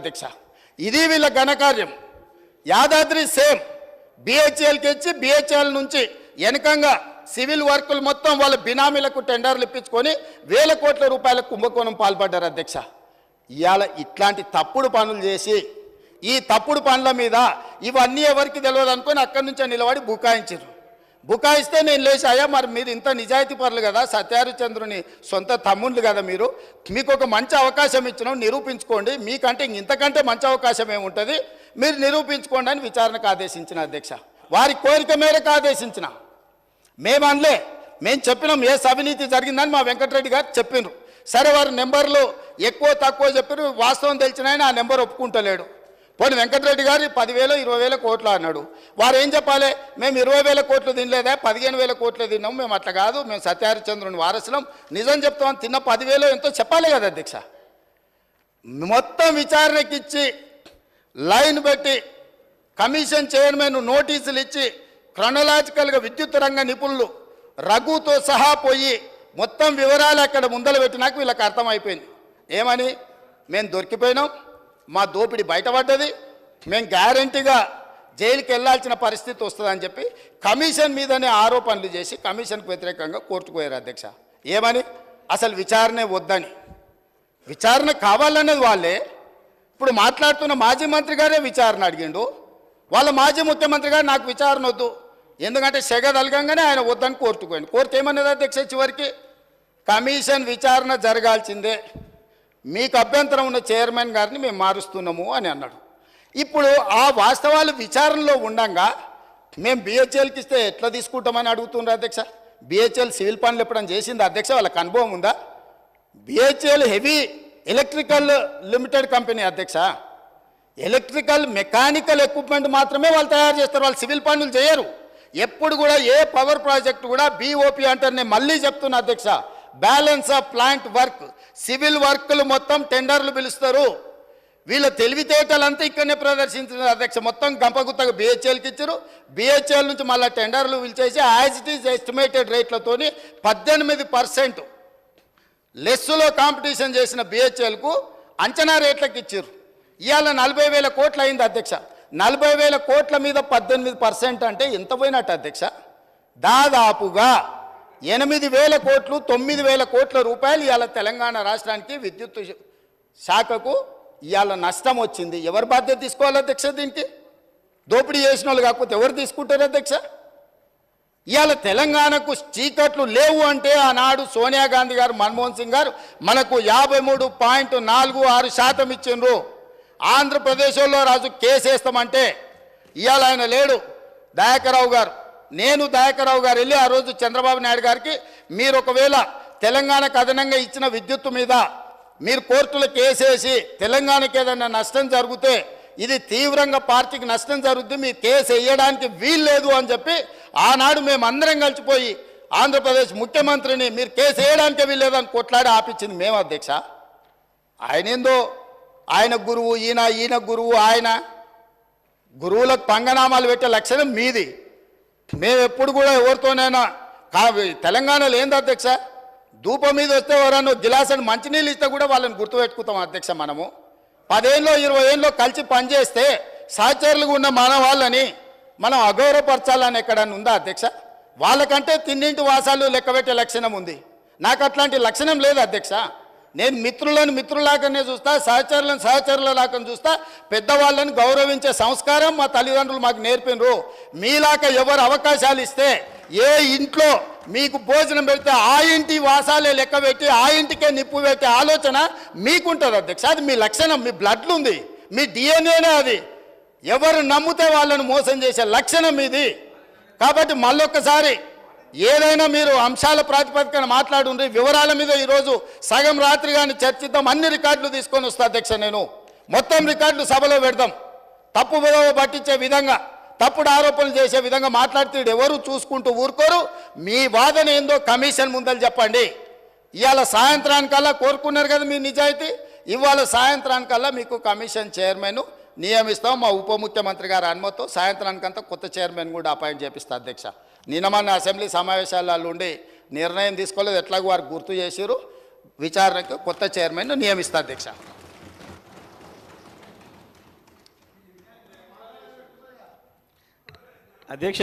అధ్యక్ష. ఇది వీళ్ళ ఘనకార్యం. యాదాద్రి సేమ్ బిహెచ్ఎల్కి ఇచ్చి బిహెచ్ఎల్ నుంచి వెనకంగా సివిల్ వర్కులు మొత్తం వాళ్ళ బినామీలకు టెండర్లు ఇప్పించుకొని వేల కోట్ల రూపాయల కుంభకోణం పాల్పడ్డారు అధ్యక్ష. ఇవాళ ఇట్లాంటి తప్పుడు పనులు చేసి ఈ తప్పుడు పనుల మీద ఇవన్నీ ఎవరికి తెలియదు అనుకొని అక్కడి నుంచే నిలబడి బుకాయించారు. బుకాయిస్తే నేను లేచాయా, మరి మీరు ఇంత నిజాయితీ పరులు కదా, సత్యహరిచంద్రుని సొంత తమ్ముళ్ళు కదా, మీకు ఒక మంచి అవకాశం ఇచ్చినాం, నిరూపించుకోండి, మీకంటే ఇంతకంటే మంచి అవకాశం ఏముంటుంది, మీరు నిరూపించుకోండి అని విచారణకు ఆదేశించిన అధ్యక్ష. వారి కోరిక మేరకు ఆదేశించిన. మేము అనలే, మేము చెప్పినాం ఏ అవినీతి జరిగిందని మా వెంకటరెడ్డి గారు చెప్పినారు. సరే వారి నెంబర్లు ఎక్కువ తక్కువ చెప్పారు, వాస్తవం తెలిసిన ఆయన ఆ నెంబర్ ఒప్పుకుంటలేడు. పోనీ వెంకటరెడ్డి గారు 10,000 20,000 కోట్లు అన్నాడు. వారు ఏం చెప్పాలి, మేము 20,000 కోట్లు తినలేదా, 15,000 కోట్లు తిన్నాం, మేము అట్లా కాదు, మేము సత్యహరిచంద్రుని వారసులం, నిజం చెప్తామని తిన్న 10,000 ఎంతో చెప్పాలి కదా అధ్యక్ష. మొత్తం విచారణకిచ్చి లైన్ పెట్టి కమిషన్ చైర్మన్ నోటీసులు ఇచ్చి క్రొనలాజికల్గా విద్యుత్ రంగ నిపుణులు రఘుతో సహా పోయి మొత్తం వివరాలు అక్కడ ముందలు పెట్టినాక వీళ్ళకి అర్థమైపోయింది. ఏమని, మేము దొరికిపోయినాం, మా దోపిడీ బయటపడ్డది, మేము గ్యారంటీగా జైలుకి వెళ్ళాల్సిన పరిస్థితి వస్తుందని చెప్పి కమిషన్ మీదనే ఆరోపణలు చేసి కమిషన్కు వ్యతిరేకంగా కోర్టుకు పోయారు అధ్యక్ష. ఏమని, అసలు విచారణే వద్దని, విచారణ కావాలన్నది వాళ్ళే. ఇప్పుడు మాట్లాడుతున్న మాజీ మంత్రి గారే విచారణ అడిగిండు. వాళ్ళ మాజీ ముఖ్యమంత్రి గారు నాకు విచారణ వద్దు, ఎందుకంటే సెగ తలగంగానే ఆయన వద్దని కోర్టుకు పోయింది. కోర్టు ఏమన్నది అధ్యక్ష, చివరికి కమిషన్ విచారణ జరగాల్సిందే, మీకు అభ్యంతరం ఉన్న చైర్మన్ గారిని మేము మారుస్తున్నాము అని అన్నాడు. ఇప్పుడు ఆ వాస్తవాలు విచారణలో ఉండగా మేము బిహెచ్ఎల్కి ఇస్తే ఎట్లా తీసుకుంటామని అడుగుతున్నారు అధ్యక్ష. బిహెచ్ఎల్ సివిల్ పనులు ఎప్పుడైనా చేసింది అధ్యక్ష, వాళ్ళకి అనుభవం ఉందా? BHEL heavy electrical limited company అధ్యక్ష. ఎలక్ట్రికల్ మెకానికల్ ఎక్విప్మెంట్ మాత్రమే వాళ్ళు తయారు చేస్తారు, వాళ్ళు సివిల్ పనులు చేయరు. ఎప్పుడు కూడా ఏ పవర్ ప్రాజెక్ట్ కూడా బీఓపీ అంటారు. నేను మళ్ళీ చెప్తున్నా అధ్యక్ష, balance of plant work, civil వర్క్లు మొత్తం టెండర్లు పిలుస్తారు. వీళ్ళ తెలివితేటలంతా ఇక్కడనే ప్రదర్శించారు అధ్యక్ష. మొత్తం గంపగుత్తగా బిహెచ్ఎల్కి ఇచ్చారు, బిహెచ్ఎల్ నుంచి మళ్ళీ టెండర్లు పిలిచేసి యాజ్ ఇట్ ఈజ్ ఎస్టిమేటెడ్ రేట్లతోని 18% లెస్సులో కాంపిటీషన్ చేసిన బిహెచ్ఎల్కు అంచనా రేట్లకు ఇచ్చారు. ఇవాళ 40,000 కోట్లు అయింది అధ్యక్ష. 40,000 కోట్ల మీద 18% అంటే ఎంత పోయినట్టు అధ్యక్ష? దాదాపుగా 8,000 కోట్లు 9,000 కోట్ల రూపాయలు ఇవాళ తెలంగాణ రాష్ట్రానికి విద్యుత్ శాఖకు ఇవాళ నష్టం వచ్చింది. ఎవరు బాధ్యత తీసుకోవాలి అధ్యక్ష? దీనికి దోపిడీ చేసిన వాళ్ళు కాకపోతే ఎవరు తీసుకుంటారు అధ్యక్ష? ఇవాళ తెలంగాణకు చీకట్లు లేవు అంటే ఆనాడు సోనియా గాంధీ గారు, మన్మోహన్ సింగ్ గారు మనకు 53.46% ఇచ్చిండ్రు. ఆంధ్రప్రదేశ్లో రాజు కేసు వేస్తామంటే ఇవాళ ఆయన లేడు, దయాకర్రావు గారు. నేను దయాకర్రావు గారు వెళ్ళి ఆ రోజు చంద్రబాబు నాయుడు గారికి, మీరు ఒకవేళ తెలంగాణకు అదనంగా ఇచ్చిన విద్యుత్తు మీద మీరు కోర్టులో కేసేసి తెలంగాణకి ఏదైనా నష్టం జరిగితే ఇది తీవ్రంగా పార్టీకి నష్టం జరుగుతుంది, మీరు కేసు వేయడానికి వీల్లేదు అని చెప్పి ఆనాడు మేము అందరం కలిసిపోయి ఆంధ్రప్రదేశ్ ముఖ్యమంత్రిని మీరు కేసు వేయడానికే వీల్లేదని కొట్లాడి ఆపించింది మేము అధ్యక్ష. ఆయన ఏందో ఆయన గురువు, ఈయన గురువు, ఆయన గురువులకు పంగనామాలు పెట్టే లక్షణం మీది. మేము ఎప్పుడు కూడా ఎవరితోనైనా తెలంగాణలో ఏంది అధ్యక్ష, ధూపం మీద వస్తే ఎవరన్నా గిలాసని మంచినీళ్ళు ఇస్తే కూడా వాళ్ళని గుర్తుపెట్టుకుంటాం అధ్యక్ష. మనము 10 ఏళ్ళలో 20 ఏళ్ళలో కలిసి పనిచేస్తే సహచరులుగా ఉన్న మన వాళ్ళని మనం అగౌరవపరచాలని ఎక్కడన్నా ఉందా అధ్యక్ష? వాళ్ళకంటే తిన్నింటి వాసాలు లెక్కబెట్టే లక్షణం ఉంది, నాకు అట్లాంటి లక్షణం లేదు అధ్యక్ష. నేను మిత్రులను మిత్రులాగానే చూస్తా, సహచరులను సహచరులలాగా చూస్తా. పెద్దవాళ్ళని గౌరవించే సంస్కారం మా తల్లిదండ్రులు మాకు నేర్పినరు. మీలాగా ఎవరు అవకాశాలు ఇస్తే ఏ ఇంట్లో మీకు భోజనం పెడితే ఆ ఇంటి వాసాలే లెక్క పెట్టి ఆ ఇంటికే నిప్పు పెట్టే ఆలోచన మీకుంటుంది అధ్యక్ష. అది మీ లక్షణం, మీ బ్లడ్లు ఉంది, మీ డిఎన్ఏనే అది. ఎవరు నమ్మితే వాళ్ళను మోసం చేసే లక్షణం ఇది. కాబట్టి మళ్ళొక్కసారి ఏదైనా మీరు అంశాల ప్రాతిపదికన మాట్లాడుండ్రి, వివరాల మీద ఈరోజు సగం రాత్రి కానీ చర్చిద్దాం. అన్ని రికార్డులు తీసుకొని వస్తా అధ్యక్ష. నేను మొత్తం రికార్డులు సభలో పెడదాం. తప్పు విలువ పట్టించే విధంగా, తప్పుడు ఆరోపణలు చేసే విధంగా మాట్లాడితే ఎవరు చూసుకుంటూ ఊరుకోరు. మీ వాదన ఏందో కమిషన్ ముందలు చెప్పండి. ఇవాళ సాయంత్రానికల్లా కోరుకున్నారు కదా మీ నిజాయితీ, ఇవాళ సాయంత్రానికల్లా మీకు కమిషన్ చైర్మన్ నియమిస్తాం. మా ఉప ముఖ్యమంత్రి గారి అనుమతితో సాయంత్రానికంతా కొత్త చైర్మన్ కూడా అపాయింట్ చేపిస్తా అధ్యక్ష. నిన్న మన అసెంబ్లీ సమావేశాలలో ఉండి నిర్ణయం తీసుకోలేదు, ఎట్లాగో వారు గుర్తు చేసారు. విచారణకు కొత్త చైర్మన్ నియమిస్తా అధ్యక్ష. అధ్యక్ష